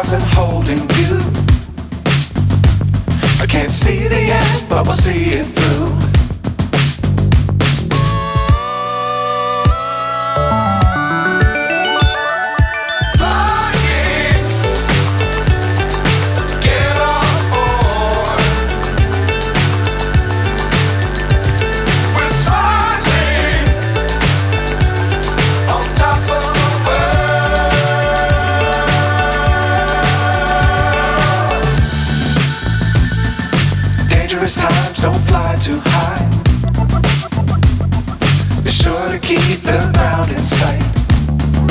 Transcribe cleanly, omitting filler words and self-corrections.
stars and holding you. I can't see the end, but we'll see it through. Times don't fly too high. Be sure to keep the ground in sight.